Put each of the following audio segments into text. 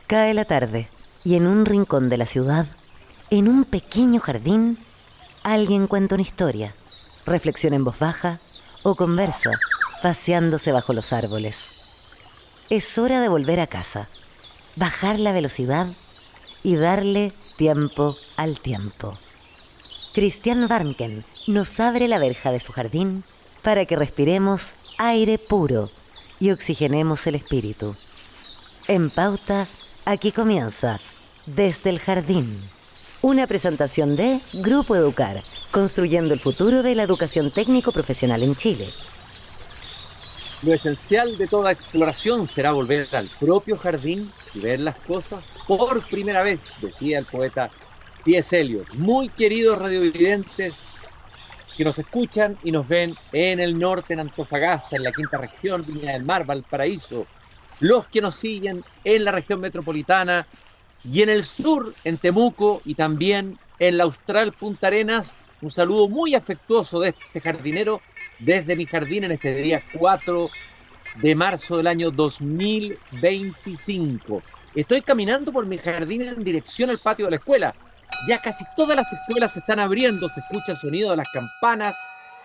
Cae la tarde y en un rincón de la ciudad, en un pequeño jardín, alguien cuenta una historia, reflexiona en voz baja o conversa, paseándose bajo los árboles. Es hora de volver a casa, bajar la velocidad y darle tiempo al tiempo. Christian Warnken nos abre la verja de su jardín para que respiremos aire puro y oxigenemos el espíritu. En Pauta, aquí comienza Desde el Jardín. Una presentación de Grupo Educar, construyendo el futuro de la educación técnico-profesional en Chile. Lo esencial de toda exploración será volver al propio jardín y ver las cosas por primera vez, decía el poeta T.S. Eliot. Muy queridos radiovidentes que nos escuchan y nos ven en el norte, en Antofagasta, en la quinta región, Viña del Mar, Valparaíso, los que nos siguen en la región metropolitana y en el sur, en Temuco y también en la austral Punta Arenas, un saludo muy afectuoso de este jardinero desde mi jardín en este día 4 de marzo del año 2025. Estoy caminando por mi jardín en dirección al patio de la escuela. Ya casi todas las escuelas se están abriendo, se escucha el sonido de las campanas,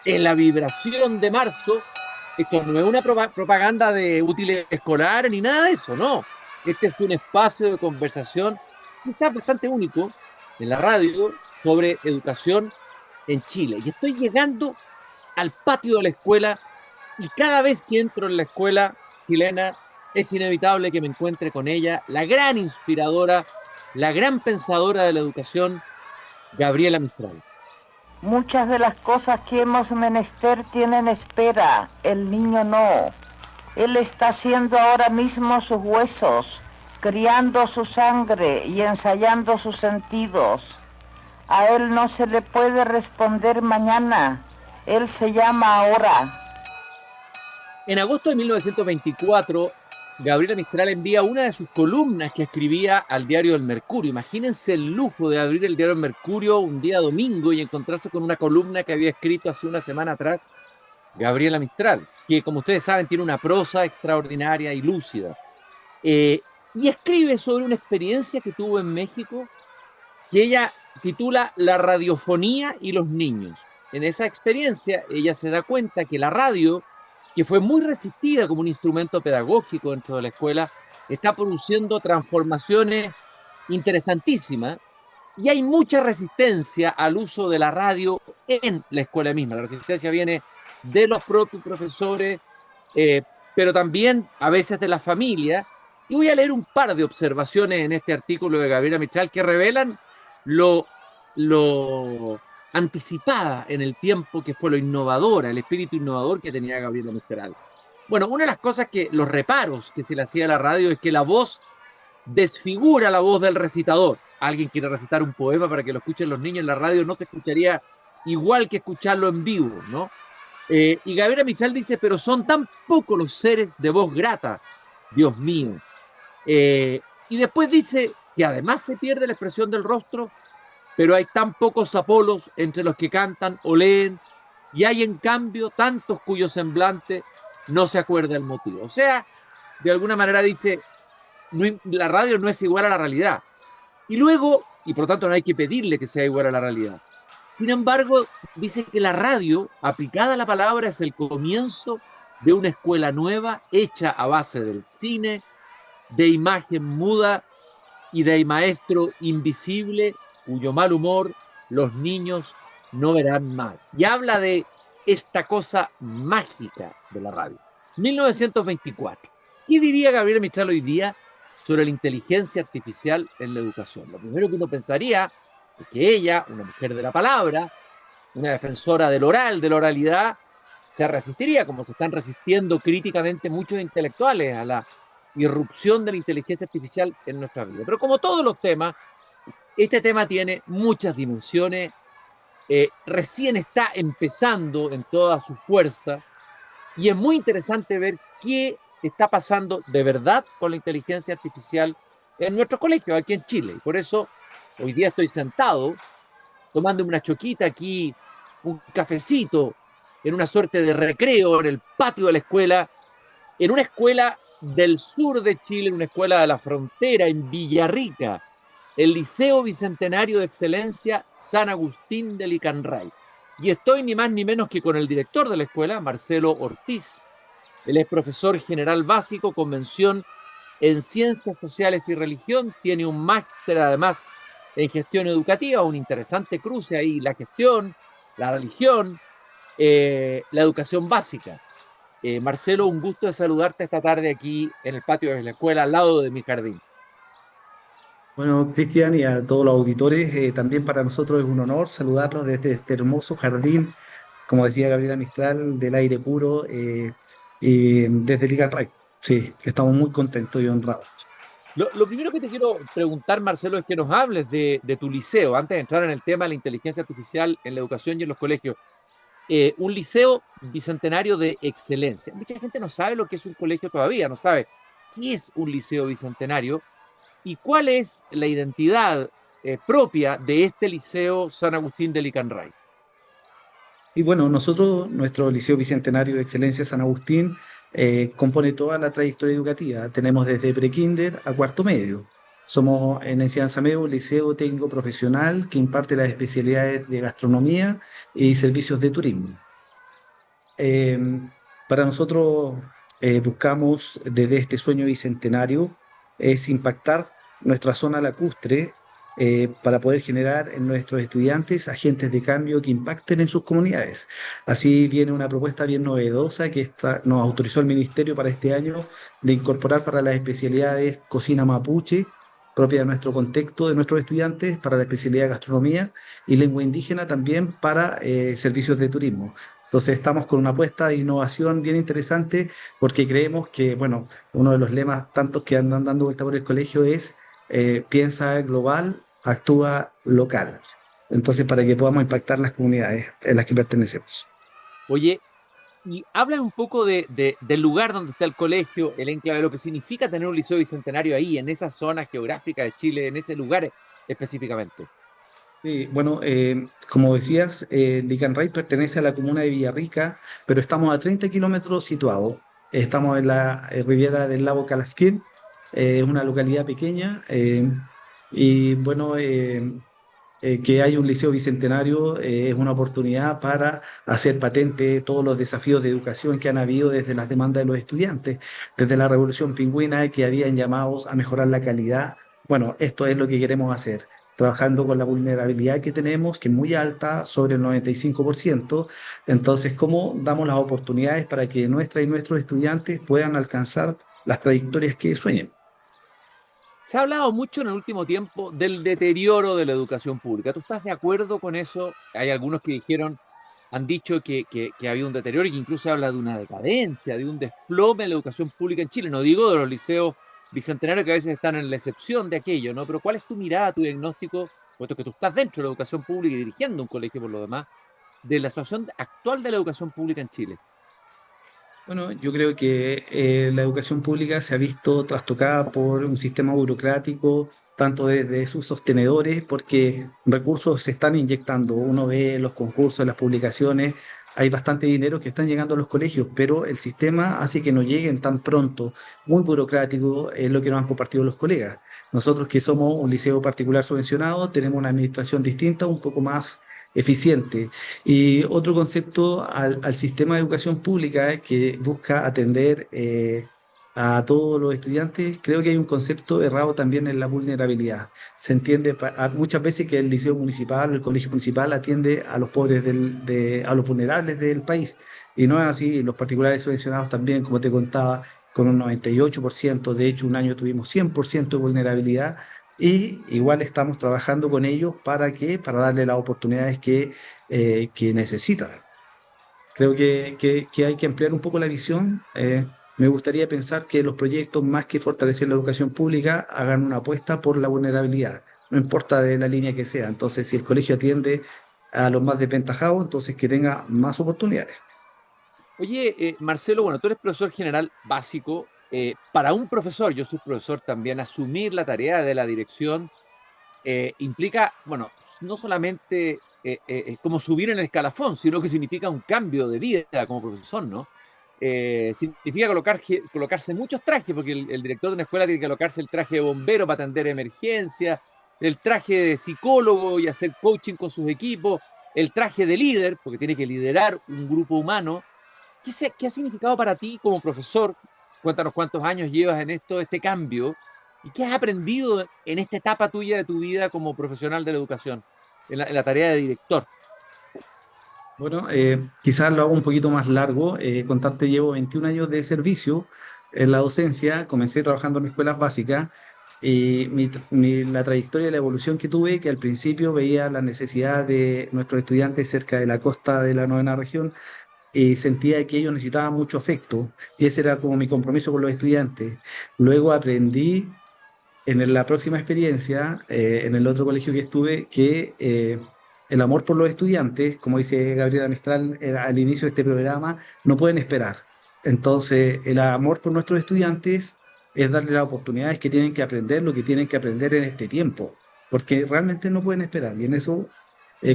en la vibración de marzo. Esto no es una propaganda de útiles escolares ni nada de eso, no. Este es un espacio de conversación quizás bastante único en la radio sobre educación en Chile. Y estoy llegando al patio de la escuela y cada vez que entro en la escuela chilena es inevitable que me encuentre con ella, la gran inspiradora, la gran pensadora de la educación, Gabriela Mistral. Muchas de las cosas que hemos menester tienen espera, el niño no. Él está haciendo ahora mismo sus huesos, criando su sangre y ensayando sus sentidos. A él no se le puede responder mañana, él se llama ahora. En agosto de 1924, Gabriela Mistral envía una de sus columnas que escribía al diario El Mercurio. Imagínense el lujo de abrir el diario El Mercurio un día domingo y encontrarse con una columna que había escrito hace una semana atrás Gabriela Mistral, que como ustedes saben tiene una prosa extraordinaria y lúcida. Y escribe sobre una experiencia que tuvo en México que ella titula La radiofonía y los niños. En esa experiencia ella se da cuenta que la radio, que fue muy resistida como un instrumento pedagógico dentro de la escuela, está produciendo transformaciones interesantísimas y hay mucha resistencia al uso de la radio en la escuela misma. La resistencia viene de los propios profesores, pero también a veces de la familia. Y voy a leer un par de observaciones en este artículo de Gabriela Mistral que revelan lo anticipada en el tiempo que fue lo innovadora, el espíritu innovador que tenía Gabriela Mistral. Bueno, una de las cosas los reparos que se le hacía a la radio es que la voz desfigura la voz del recitador. Alguien quiere recitar un poema para que lo escuchen los niños en la radio, no se escucharía igual que escucharlo en vivo, ¿no? Y Gabriela Mistral dice, pero son tan pocos los seres de voz grata, Dios mío. Y después dice que además se pierde la expresión del rostro, pero hay tan pocos Apolos entre los que cantan o leen, y hay en cambio tantos cuyo semblante no se acuerda el motivo. O sea, de alguna manera dice, la radio no es igual a la realidad. Y luego, y por lo tanto no hay que pedirle que sea igual a la realidad. Sin embargo, dice que la radio, aplicada a la palabra, es el comienzo de una escuela nueva hecha a base del cine, de imagen muda y de maestro invisible cuyo mal humor los niños no verán más. Y habla de esta cosa mágica de la radio. 1924. ¿Qué diría Gabriela Mistral hoy día sobre la inteligencia artificial en la educación? Lo primero que uno pensaría es que ella, una mujer de la palabra, una defensora del oral, de la oralidad, se resistiría, como se están resistiendo críticamente muchos intelectuales a la irrupción de la inteligencia artificial en nuestra vida. Pero como todos los temas, este tema tiene muchas dimensiones, recién está empezando en toda su fuerza y es muy interesante ver qué está pasando de verdad con la inteligencia artificial en nuestros colegios aquí en Chile. Y por eso hoy día estoy sentado tomando una choquita aquí, un cafecito, en una suerte de recreo en el patio de la escuela, en una escuela del sur de Chile, en una escuela de la frontera, en Villarrica, el Liceo Bicentenario de Excelencia San Agustín de Licanray. Y estoy ni más ni menos que con el director de la escuela, Marcelo Ortiz. Él es profesor general básico con mención en Ciencias Sociales y Religión, tiene un máster además en Gestión Educativa, un interesante cruce ahí, la gestión, la religión, la educación básica. Marcelo, un gusto de saludarte esta tarde aquí en el patio de la escuela, al lado de mi jardín. Bueno, Cristian, y a todos los auditores, también para nosotros es un honor saludarlos desde este hermoso jardín, como decía Gabriela Mistral, del aire puro, y desde Liga Ray. Sí, estamos muy contentos y honrados. Lo primero que te quiero preguntar, Marcelo, es que nos hables de tu liceo, antes de entrar en el tema de la inteligencia artificial en la educación y en los colegios. Un liceo bicentenario de excelencia. Mucha gente no sabe lo que es un colegio todavía, no sabe qué es un liceo bicentenario y cuál es la identidad propia de este liceo San Agustín de Licanray. Y bueno, nosotros, nuestro Liceo Bicentenario de Excelencia San Agustín, compone toda la trayectoria educativa. Tenemos desde prekinder a cuarto medio. Somos en Enseñanza Medio un liceo técnico profesional que imparte las especialidades de gastronomía y servicios de turismo. Eh, para nosotros buscamos desde este sueño bicentenario es impactar nuestra zona lacustre para poder generar en nuestros estudiantes agentes de cambio que impacten en sus comunidades. Así viene una propuesta bien novedosa que nos autorizó el Ministerio para este año de incorporar para las especialidades cocina mapuche, propia de nuestro contexto de nuestros estudiantes, para la especialidad de gastronomía y lengua indígena también para servicios de turismo. Entonces estamos con una apuesta de innovación bien interesante porque creemos que, bueno, uno de los lemas tantos que andan dando vuelta por el colegio es piensa global, actúa local. Entonces, para que podamos impactar las comunidades en las que pertenecemos. Oye, y habla un poco del lugar donde está el colegio, el enclave, lo que significa tener un liceo bicentenario ahí, en esa zona geográfica de Chile, en ese lugar específicamente. Sí, bueno, como decías, Licanray pertenece a la comuna de Villarrica, pero estamos a 30 kilómetros situados. Estamos en la riviera del lago Calafquén, una localidad pequeña, y bueno, que hay un liceo bicentenario es una oportunidad para hacer patente todos los desafíos de educación que han habido desde las demandas de los estudiantes, desde la Revolución Pingüina, que habían llamados a mejorar la calidad. Bueno, esto es lo que queremos hacer, trabajando con la vulnerabilidad que tenemos, que es muy alta, sobre el 95%. Entonces, ¿cómo damos las oportunidades para que nuestra y nuestros estudiantes puedan alcanzar las trayectorias que sueñen? Se ha hablado mucho en el último tiempo del deterioro de la educación pública. ¿Tú estás de acuerdo con eso? Hay algunos que han dicho que había un deterioro y que incluso habla de una decadencia, de un desplome de la educación pública en Chile. No digo de los liceos bicentenarios que a veces están en la excepción de aquello, ¿no? Pero ¿cuál es tu mirada, tu diagnóstico, puesto que tú estás dentro de la educación pública y dirigiendo un colegio por lo demás, de la situación actual de la educación pública en Chile? Bueno, yo creo que la educación pública se ha visto trastocada por un sistema burocrático, tanto de sus sostenedores, porque recursos se están inyectando. Uno ve los concursos, las publicaciones, hay bastante dinero que están llegando a los colegios, pero el sistema hace que no lleguen tan pronto. Muy burocrático es lo que nos han compartido los colegas. Nosotros que somos un liceo particular subvencionado, tenemos una administración distinta, un poco más eficiente. Y otro concepto al sistema de educación pública que busca atender a todos los estudiantes, creo que hay un concepto errado también en la vulnerabilidad. Se entiende muchas veces que el liceo municipal, el colegio municipal atiende a los pobres, a los vulnerables del país. Y no es así, los particulares subvencionados también, como te contaba, con un 98%, de hecho un año tuvimos 100% de vulnerabilidad y igual estamos trabajando con ellos para darle las oportunidades que necesitan. Creo que hay que ampliar un poco la visión. Me gustaría pensar que los proyectos, más que fortalecer la educación pública, hagan una apuesta por la vulnerabilidad, no importa de la línea que sea. Entonces, si el colegio atiende a los más desventajados, entonces que tenga más oportunidades. Oye, Marcelo, bueno, tú eres profesor general básico. Para un profesor, yo soy profesor también, asumir la tarea de la dirección implica, bueno, no solamente como subir en el escalafón, sino que significa un cambio de vida como profesor, ¿no? significa colocarse muchos trajes, porque el director de una escuela tiene que colocarse el traje de bombero para atender emergencias, el traje de psicólogo y hacer coaching con sus equipos, el traje de líder, porque tiene que liderar un grupo humano. ¿Qué ha significado para ti como profesor? Cuéntanos cuántos años llevas en esto, este cambio, y qué has aprendido en esta etapa tuya de tu vida como profesional de la educación, en la tarea de director. Bueno, quizás lo hago un poquito más largo. Contarte, llevo 21 años de servicio en la docencia. Comencé trabajando en escuelas básicas y la trayectoria y la evolución que tuve, que al principio veía la necesidad de nuestros estudiantes cerca de la costa de la novena región y sentía que ellos necesitaban mucho afecto y ese era como mi compromiso con los estudiantes. Luego aprendí la próxima experiencia, en el otro colegio que estuve, que el amor por los estudiantes, como dice Gabriela Mistral al inicio de este programa, no pueden esperar. Entonces, el amor por nuestros estudiantes es darle las oportunidades que tienen que aprender, lo que tienen que aprender en este tiempo, porque realmente no pueden esperar. Y en eso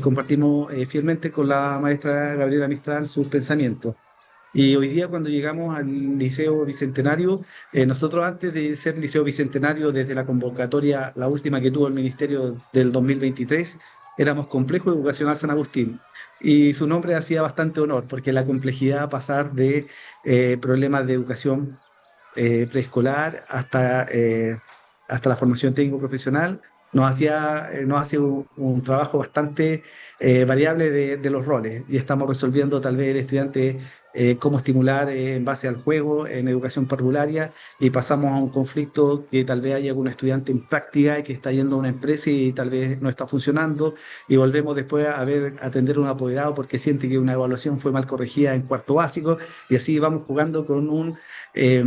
compartimos fielmente con la maestra Gabriela Mistral sus pensamientos. Y hoy día cuando llegamos al Liceo Bicentenario, nosotros antes de ser Liceo Bicentenario, desde la convocatoria, la última que tuvo el Ministerio del 2023, éramos Complejo Educacional San Agustín. Y su nombre hacía bastante honor, porque la complejidad pasar de problemas de educación preescolar hasta la formación técnico profesional nos hacía un trabajo bastante variable de los roles y estamos resolviendo tal vez el estudiante cómo estimular en base al juego en educación parvularia y pasamos a un conflicto que tal vez haya algún estudiante en práctica que está yendo a una empresa y tal vez no está funcionando y volvemos después a ver atender a un apoderado porque siente que una evaluación fue mal corregida en cuarto básico y así vamos jugando eh,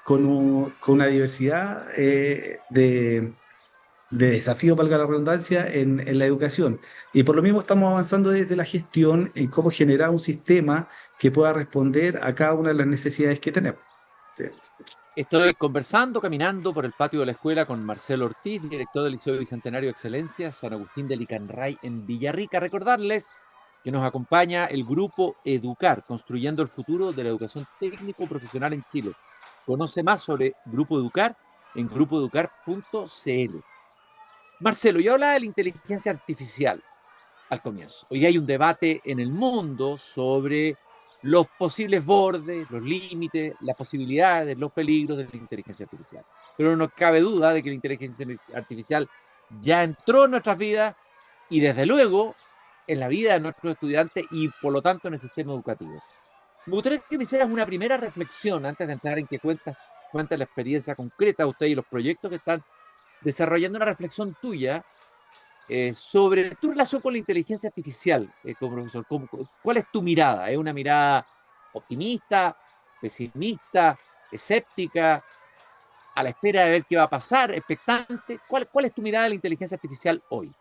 con una diversidad de desafío, valga la redundancia, en la educación. Y por lo mismo estamos avanzando desde la gestión en cómo generar un sistema que pueda responder a cada una de las necesidades que tenemos. Sí. Estoy conversando, caminando por el patio de la escuela con Marcelo Ortiz, director del Liceo Bicentenario de Excelencia San Agustín de Licanray en Villarrica. Recordarles que nos acompaña el grupo Educar, construyendo el futuro de la educación técnico-profesional en Chile. Conoce más sobre Grupo Educar en grupoeducar.cl. Marcelo, yo hablaba de la inteligencia artificial al comienzo. Hoy hay un debate en el mundo sobre los posibles bordes, los límites, las posibilidades, los peligros de la inteligencia artificial. Pero no cabe duda de que la inteligencia artificial ya entró en nuestras vidas y desde luego en la vida de nuestros estudiantes y por lo tanto en el sistema educativo. Me gustaría que me hicieras una primera reflexión antes de entrar en que cuentas la experiencia concreta de usted y los proyectos que están desarrollando, una reflexión tuya sobre tu relación con la inteligencia artificial como profesor. ¿Cuál es tu mirada? ¿Es una mirada optimista, pesimista, escéptica, a la espera de ver qué va a pasar, expectante? ¿Cuál es tu mirada de la inteligencia artificial hoy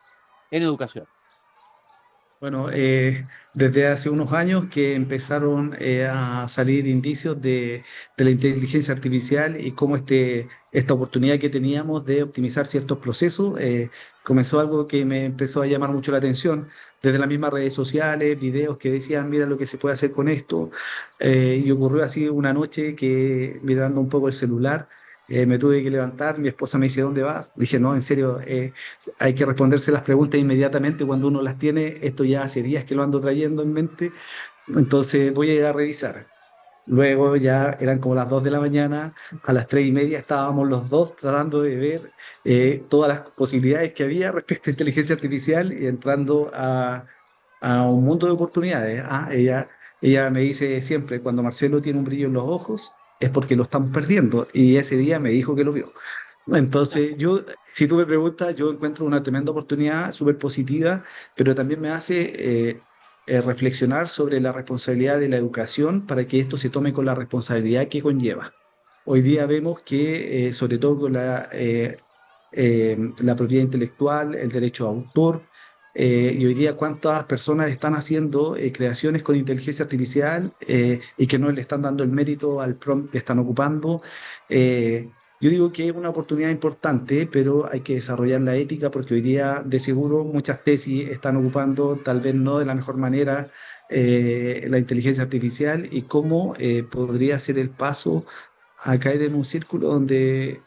en educación? Bueno, desde hace unos años que empezaron a salir indicios de la inteligencia artificial y cómo esta oportunidad que teníamos de optimizar ciertos procesos, comenzó algo que me empezó a llamar mucho la atención, desde las mismas redes sociales, videos que decían, mira lo que se puede hacer con esto, y ocurrió así una noche que mirando un poco el celular, me tuve que levantar, mi esposa me dice, ¿dónde vas? Dije, no, en serio, hay que responderse las preguntas inmediatamente cuando uno las tiene. Esto ya hace días que lo ando trayendo en mente, entonces voy a ir a revisar. Luego ya eran como las 2 de la mañana, a las 3:30 estábamos los dos tratando de ver todas las posibilidades que había respecto a inteligencia artificial y entrando a un mundo de oportunidades. Ella me dice siempre, cuando Marcelo tiene un brillo en los ojos, es porque lo están perdiendo. Y ese día me dijo que lo vio. Entonces, si tú me preguntas, yo encuentro una tremenda oportunidad, súper positiva, pero también me hace reflexionar sobre la responsabilidad de la educación para que esto se tome con la responsabilidad que conlleva. Hoy día vemos que, sobre todo con la propiedad intelectual, el derecho a autor, y hoy día cuántas personas están haciendo creaciones con inteligencia artificial y que no le están dando el mérito al prompt que están ocupando. Yo digo que es una oportunidad importante, pero hay que desarrollar la ética porque hoy día de seguro muchas tesis están ocupando, tal vez no de la mejor manera, la inteligencia artificial y cómo podría ser el paso a caer en un círculo donde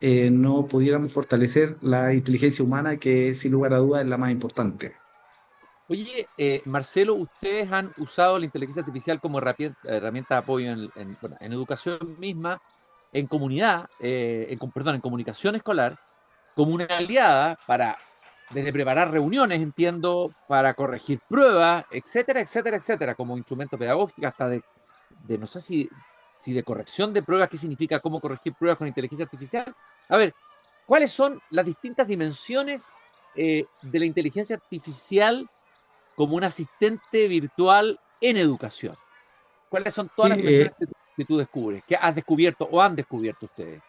no pudiéramos fortalecer la inteligencia humana, que sin lugar a dudas es la más importante. Oye, Marcelo, ustedes han usado la inteligencia artificial como herramienta de apoyo bueno, en educación misma, en comunidad, perdón, en comunicación escolar, como una aliada para, desde preparar reuniones, entiendo, para corregir pruebas, etcétera, etcétera, etcétera, como instrumento pedagógico, hasta no sé si de corrección de pruebas, qué significa cómo corregir pruebas con inteligencia artificial. A ver, ¿cuáles son las distintas dimensiones de la inteligencia artificial como un asistente virtual en educación? ¿Cuáles son todas Sí, las dimensiones que tú descubres, que has descubierto o han descubierto ustedes?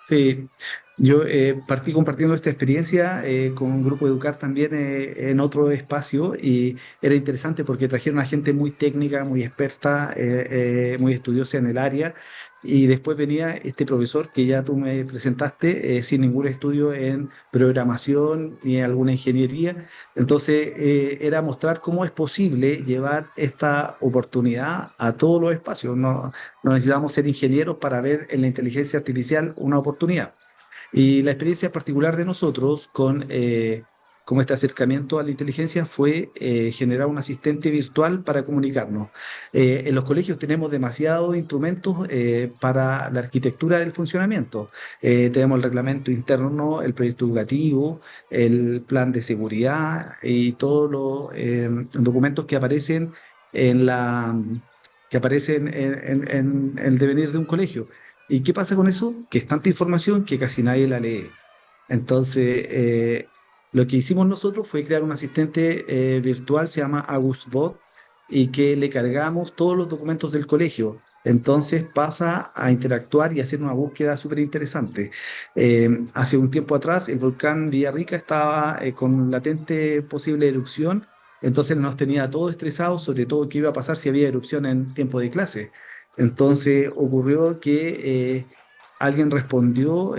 sí, yo partí compartiendo esta experiencia con un grupo Educar también en otro espacio, y era interesante porque trajeron a gente muy técnica, muy experta, muy estudiosa en el área, y después venía este profesor que ya tú me presentaste sin ningún estudio en programación ni en alguna ingeniería. Entonces era mostrar cómo es posible llevar esta oportunidad a todos los espacios. No necesitamos ser ingenieros para ver en la inteligencia artificial una oportunidad. Y la experiencia particular de nosotros con este acercamiento a la inteligencia fue generar un asistente virtual para comunicarnos. En los colegios tenemos demasiados instrumentos para la arquitectura del funcionamiento. Tenemos el reglamento interno, el proyecto educativo, el plan de seguridad y todos los documentos que aparecen en en el devenir de un colegio. ¿Y qué pasa con eso? Que es tanta información que casi nadie la lee. Entonces, lo que hicimos nosotros fue crear un asistente virtual, se llama AgusBot, y que le cargamos todos los documentos del colegio. Entonces pasa a interactuar y hacer una búsqueda súper interesante. Hace un tiempo atrás, el volcán Villarrica estaba con latente posible erupción, entonces nos tenía todo estresados, sobre todo qué iba a pasar si había erupción en tiempo de clase. Entonces ocurrió que alguien respondió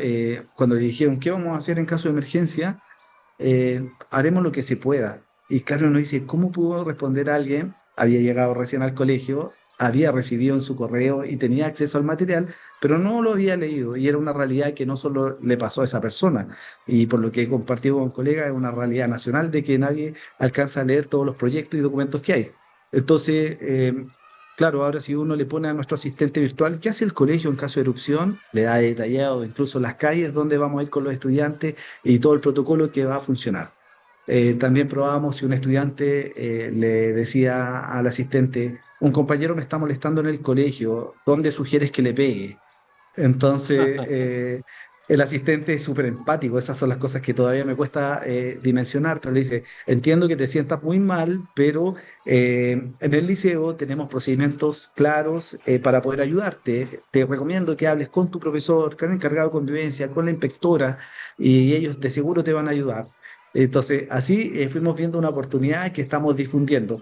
cuando le dijeron, ¿qué vamos a hacer en caso de emergencia? Haremos lo que se pueda. Y claro, uno dice, ¿cómo pudo responder alguien? Había llegado recién al colegio, había recibido en su correo y tenía acceso al material, pero no lo había leído. Y era una realidad que no solo le pasó a esa persona. Y por lo que he compartido con colegas, es una realidad nacional de que nadie alcanza a leer todos los proyectos y documentos que hay. Entonces, claro, ahora si uno le pone a nuestro asistente virtual, ¿qué hace el colegio en caso de erupción? Le da detallado incluso las calles donde vamos a ir con los estudiantes y todo el protocolo que va a funcionar. También probábamos si un estudiante le decía al asistente, un compañero me está molestando en el colegio, ¿dónde sugieres que le pegue? Entonces, el asistente es súper empático, esas son las cosas que todavía me cuesta dimensionar, pero le dice, entiendo que te sientas muy mal, pero en el liceo tenemos procedimientos claros para poder ayudarte. Te recomiendo que hables con tu profesor, con el encargado de convivencia, con la inspectora, y ellos de seguro te van a ayudar. Entonces, así fuimos viendo una oportunidad que estamos difundiendo.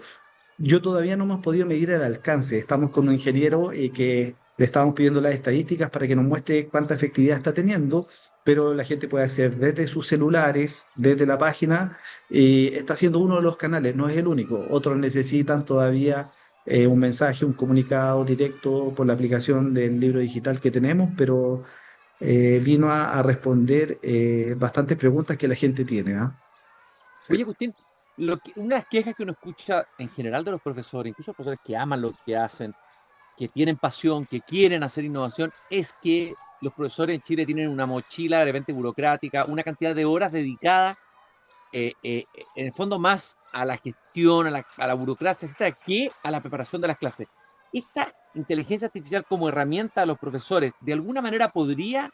Yo todavía no hemos podido medir el alcance. Estamos con un ingeniero que le estamos pidiendo las estadísticas para que nos muestre cuánta efectividad está teniendo, pero la gente puede acceder desde sus celulares, desde la página, y está siendo uno de los canales, no es el único. Otros necesitan todavía un mensaje, un comunicado directo por la aplicación del libro digital que tenemos, pero vino a responder bastantes preguntas que la gente tiene, ¿ah? Sí. Oye, Agustín, una de las quejas que uno escucha en general de los profesores, incluso los profesores que aman lo que hacen, que tienen pasión, que quieren hacer innovación, es que los profesores en Chile tienen una mochila de repente burocrática, una cantidad de horas dedicadas, en el fondo más a la gestión, a la burocracia, etcétera, que a la preparación de las clases. Esta inteligencia artificial como herramienta a los profesores, de alguna manera podría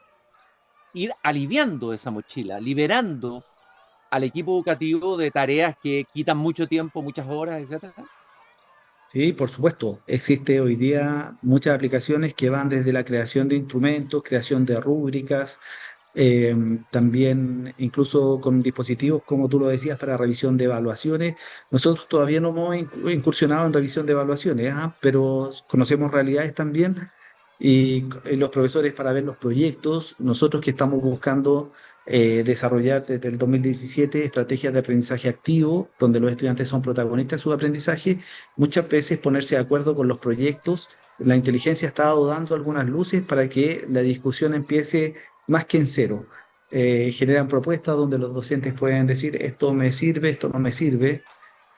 ir aliviando esa mochila, liberando al equipo educativo de tareas que quitan mucho tiempo, muchas horas, etcétera. Sí, por supuesto. Existe hoy día muchas aplicaciones que van desde la creación de instrumentos, creación de rúbricas, también incluso con dispositivos, como tú lo decías, para revisión de evaluaciones. Nosotros todavía no hemos incursionado en revisión de evaluaciones, ¿ah? Pero conocemos realidades también y los profesores para ver los proyectos, nosotros que estamos buscando desarrollar desde el 2017 estrategias de aprendizaje activo, donde los estudiantes son protagonistas de su aprendizaje, muchas veces ponerse de acuerdo con los proyectos. La inteligencia ha estado dando algunas luces para que la discusión empiece más que en cero. Generan propuestas donde los docentes pueden decir, esto me sirve, esto no me sirve.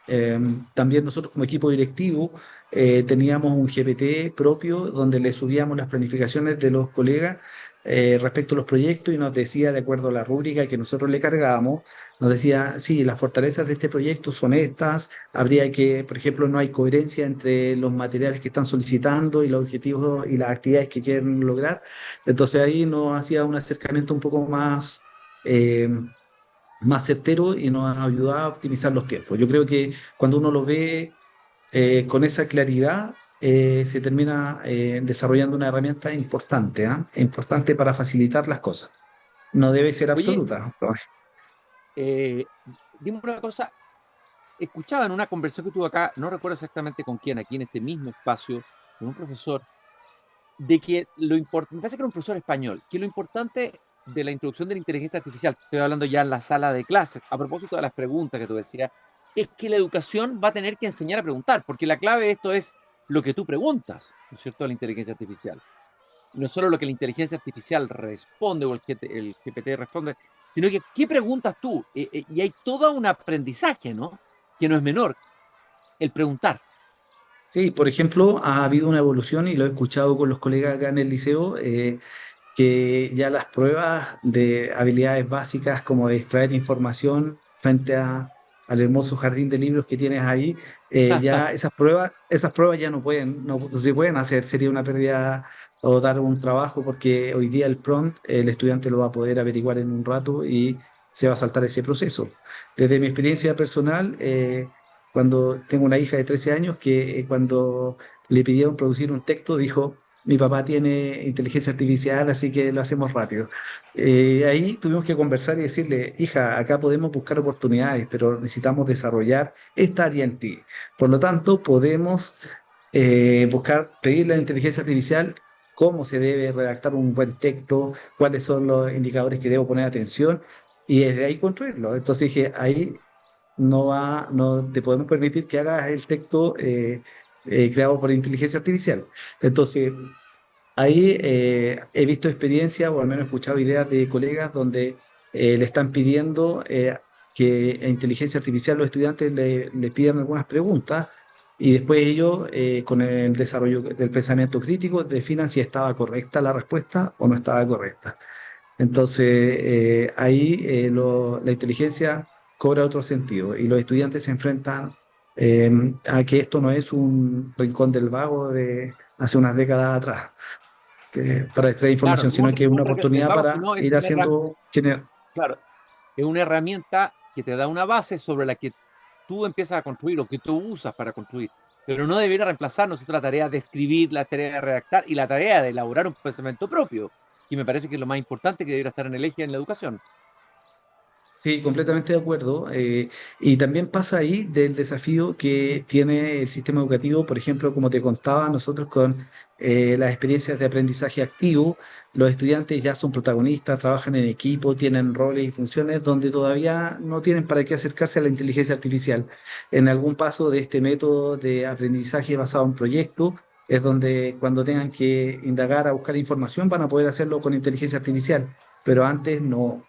Eh, También nosotros como equipo directivo teníamos un GPT propio donde le subíamos las planificaciones de los colegas respecto a los proyectos y nos decía, de acuerdo a la rúbrica que nosotros le cargábamos, nos decía, sí, las fortalezas de este proyecto son estas, habría que, por ejemplo, no hay coherencia entre los materiales que están solicitando y los objetivos y las actividades que quieren lograr. Entonces ahí nos hacía un acercamiento un poco eh, más certero y nos ayuda a optimizar los tiempos. Yo creo que cuando uno lo ve con esa claridad, se termina desarrollando una herramienta importante, ¿ah? Importante para facilitar las cosas. No debe ser Oye, absoluta. eh, dime una cosa, escuchaba en una conversación que tuve acá, no recuerdo exactamente con quién, aquí en este mismo espacio, con un profesor, de que lo importante, me parece que era un profesor español, que lo importante de la introducción de la inteligencia artificial, estoy hablando ya en la sala de clases, a propósito de las preguntas que tú decías, es que la educación va a tener que enseñar a preguntar, porque la clave de esto es lo que tú preguntas, ¿no es cierto?, a la inteligencia artificial. No solo lo que la inteligencia artificial responde o el GPT responde, sino que qué preguntas tú. Y hay todo un aprendizaje, ¿no? Que no es menor, el preguntar. Sí, por ejemplo, ha habido una evolución y lo he escuchado con los colegas acá en el liceo, que ya las pruebas de habilidades básicas como de extraer información frente al hermoso jardín de libros que tienes ahí, ya esas pruebas ya no se pueden hacer, sería una pérdida o dar un trabajo porque hoy día el prompt el estudiante lo va a poder averiguar en un rato y se va a saltar ese proceso. Desde mi experiencia personal, cuando tengo una hija de 13 años que cuando le pidieron producir un texto dijo, mi papá tiene inteligencia artificial, así que lo hacemos rápido. Ahí tuvimos que conversar y decirle, hija, acá podemos buscar oportunidades, pero necesitamos desarrollar esta área en ti. Por lo tanto, podemos buscar, pedirle a la inteligencia artificial cómo se debe redactar un buen texto, cuáles son los indicadores que debo poner atención, y desde ahí construirlo. Entonces dije, ahí no te podemos permitir que hagas el texto creado por inteligencia artificial. Entonces, ahí he visto experiencias o al menos he escuchado ideas de colegas donde le están pidiendo que a inteligencia artificial los estudiantes le pidan algunas preguntas y después ellos, con el desarrollo del pensamiento crítico, definan si estaba correcta la respuesta o no estaba correcta. Entonces, ahí la inteligencia cobra otro sentido y los estudiantes se enfrentan eh, a que esto no es un rincón del vago de hace unas décadas atrás para extraer Claro, información, no sino que es un una rincón del oportunidad vago, para sino es ir una herramienta, haciendo... claro, es una herramienta que te da una base sobre la que tú empiezas a construir o que tú usas para construir. Pero no debería reemplazar nosotros la tarea de escribir, la tarea de redactar y la tarea de elaborar un pensamiento propio, que me parece que es lo más importante que debería estar en el eje en la educación. Sí, completamente de acuerdo. Y también pasa ahí del desafío que tiene el sistema educativo, por ejemplo, como te contaba, nosotros con las experiencias de aprendizaje activo, los estudiantes ya son protagonistas, trabajan en equipo, tienen roles y funciones donde todavía no tienen para qué acercarse a la inteligencia artificial. En algún paso de este método de aprendizaje basado en proyectos, es donde cuando tengan que indagar a buscar información van a poder hacerlo con inteligencia artificial, pero antes no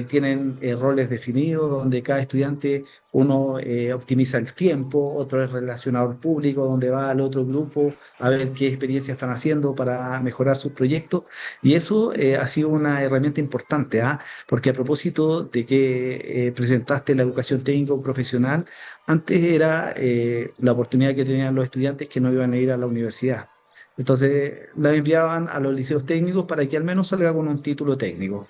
tienen roles definidos donde cada estudiante, uno optimiza el tiempo, otro es relacionador público, donde va al otro grupo a ver qué experiencias están haciendo para mejorar sus proyectos. Y eso ha sido una herramienta importante, ¿ah? Porque a propósito de que presentaste la educación técnico profesional, antes era la oportunidad que tenían los estudiantes que no iban a ir a la universidad. Entonces, la enviaban a los liceos técnicos para que al menos salga con un título técnico.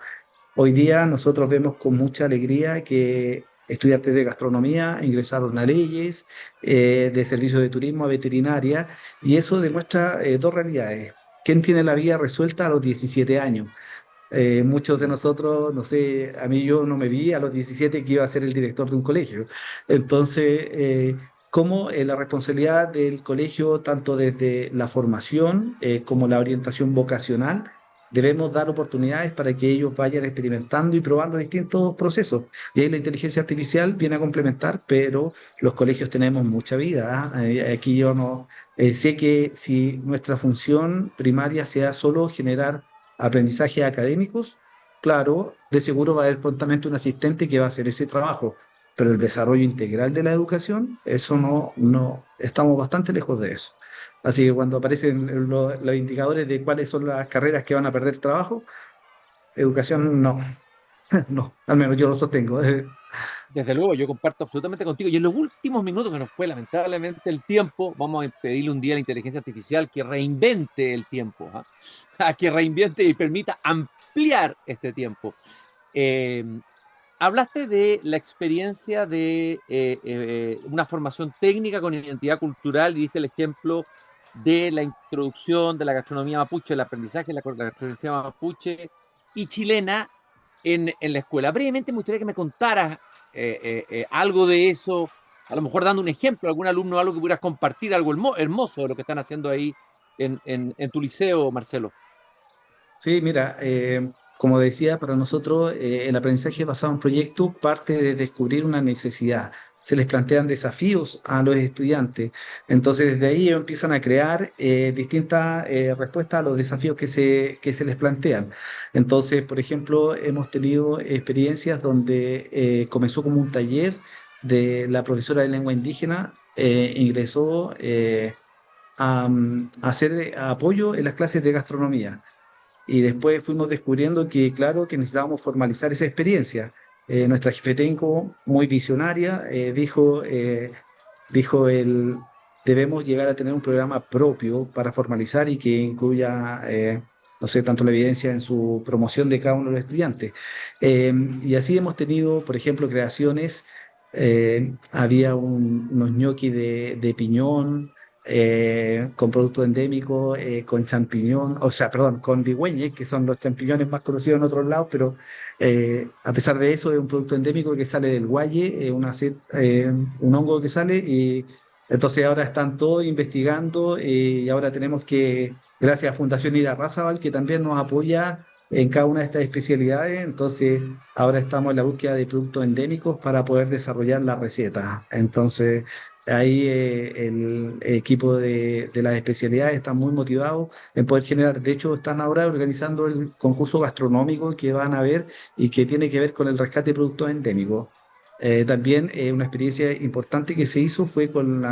Hoy día nosotros vemos con mucha alegría que estudiantes de gastronomía ingresaron a leyes, de servicio de turismo a veterinaria, y eso demuestra dos realidades. ¿Quién tiene la vida resuelta a los 17 años? Muchos de nosotros, no sé, a mí yo no me vi a los 17 que iba a ser el director de un colegio. Entonces, cómo la responsabilidad del colegio, tanto desde la formación como la orientación vocacional, debemos dar oportunidades para que ellos vayan experimentando y probando distintos procesos. Y ahí la inteligencia artificial viene a complementar, pero los colegios tenemos mucha vida, ¿ah? Aquí yo no sé que si nuestra función primaria sea solo generar aprendizajes académicos, claro, de seguro va a haber prontamente un asistente que va a hacer ese trabajo, pero el desarrollo integral de la educación, eso no, estamos bastante lejos de eso. Así que cuando aparecen los indicadores de cuáles son las carreras que van a perder trabajo, educación no, no, al menos yo lo sostengo. Desde luego, yo comparto absolutamente contigo. Y en los últimos minutos se nos fue lamentablemente el tiempo. Vamos a pedirle un día a la inteligencia artificial que reinvente el tiempo, ¿ah? Que reinvente y permita ampliar este tiempo. Eh, Hablaste de la experiencia de una formación técnica con identidad cultural y diste el ejemplo de la introducción de la gastronomía mapuche, el aprendizaje de la gastronomía mapuche y chilena en la escuela. Brevemente me gustaría que me contaras algo de eso, a lo mejor dando un ejemplo, algún alumno, algo que pudieras compartir, algo hermoso de lo que están haciendo ahí en tu liceo, Marcelo. Sí, mira, como decía, para nosotros el aprendizaje basado en proyectos parte de descubrir una necesidad. Se les plantean desafíos a los estudiantes. Entonces, desde ahí ellos empiezan a crear distintas respuestas a los desafíos que se les plantean. Entonces, por ejemplo, hemos tenido experiencias donde comenzó como un taller de la profesora de lengua indígena, ingresó a hacer apoyo en las clases de gastronomía. Y después fuimos descubriendo que, claro, que necesitábamos formalizar esa experiencia. Nuestra jefe técnico, muy visionaria, dijo debemos llegar a tener un programa propio para formalizar y que incluya, no sé, tanto la evidencia en su promoción de cada uno de los estudiantes. Y así hemos tenido, por ejemplo, creaciones. Había unos ñoquis de piñón, con producto endémico, con champiñón, o sea, perdón, con digüeñes, que son los champiñones más conocidos en otros lados, pero a pesar de eso es un producto endémico que sale del guaye, un hongo que sale, y entonces ahora están todos investigando y ahora tenemos que, gracias a Fundación Ira Razabal, que también nos apoya en cada una de estas especialidades, entonces ahora estamos en la búsqueda de productos endémicos para poder desarrollar la receta. Entonces, ahí el equipo de las especialidades está muy motivado en poder generar. De hecho, están ahora organizando el concurso gastronómico que van a ver y que tiene que ver con el rescate de productos endémicos. También una experiencia importante que se hizo fue con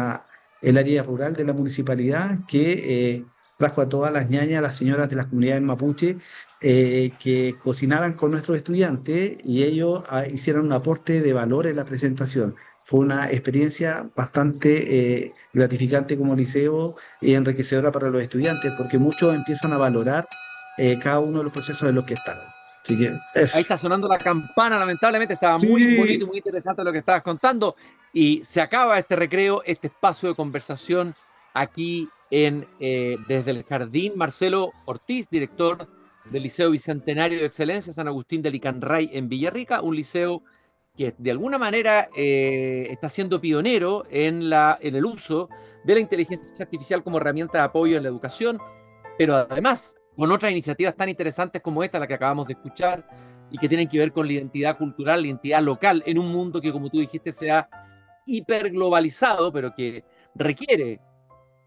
el área rural de la municipalidad que trajo a todas las ñañas, las señoras de las comunidades mapuche, que cocinaran con nuestros estudiantes y ellos hicieron un aporte de valor en la presentación. Fue una experiencia bastante gratificante como liceo y enriquecedora para los estudiantes, porque muchos empiezan a valorar cada uno de los procesos en los que están. Así que Ahí eso. está sonando la campana, lamentablemente estaba muy bonito y Sí, muy interesante lo que estabas contando. Y se acaba este recreo, este espacio de conversación aquí desde el Jardín. Marcelo Ortiz, director del Liceo Bicentenario de Excelencia San Agustín de Licanray en Villarrica, un liceo que de alguna manera está siendo pionero en el uso de la inteligencia artificial como herramienta de apoyo en la educación, pero además con otras iniciativas tan interesantes como esta, la que acabamos de escuchar, y que tienen que ver con la identidad cultural, la identidad local, en un mundo que, como tú dijiste, se ha hiperglobalizado, pero que requiere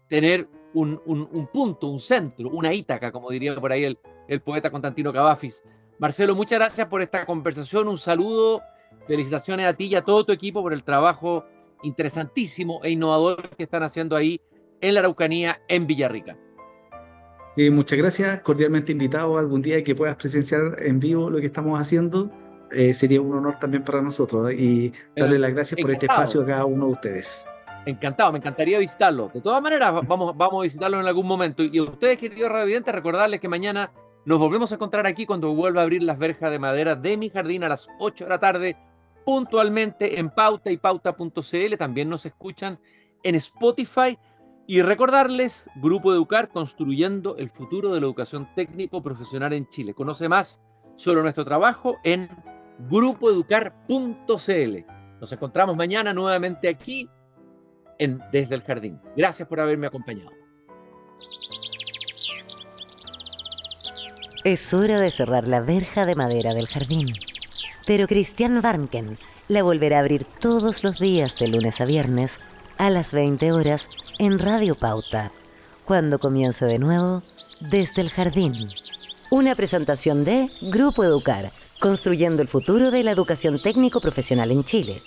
tener un punto, un centro, una Ítaca, como diría por ahí el poeta Constantino Cavafis. Marcelo, muchas gracias por esta conversación, un saludo, felicitaciones a ti y a todo tu equipo por el trabajo interesantísimo e innovador que están haciendo ahí en la Araucanía, en Villarrica. muchas gracias. Cordialmente invitado algún día que puedas presenciar en vivo lo que estamos haciendo. Sería un honor también para nosotros, ¿eh? Y darle Pero las gracias por este encantado. espacio a cada uno de ustedes. Encantado, me encantaría visitarlo. De todas maneras, vamos a visitarlo en algún momento. Y a ustedes, queridos radiovidentes, recordarles que mañana nos volvemos a encontrar aquí cuando vuelva a abrir las verjas de madera de mi jardín a las 8 de la tarde, puntualmente en Pauta y Pauta.cl. También nos escuchan en Spotify. Y recordarles, Grupo Educar, construyendo el futuro de la educación técnico profesional en Chile. Conoce más sobre nuestro trabajo en grupoeducar.cl. Nos encontramos mañana nuevamente aquí Desde el Jardín. Gracias por haberme acompañado. Es hora de cerrar la verja de madera del jardín. Pero Christian Warnken la volverá a abrir todos los días de lunes a viernes a las 20 horas en Radio Pauta, cuando comience de nuevo Desde el Jardín. Una presentación de Grupo Educar, construyendo el futuro de la educación técnico profesional en Chile.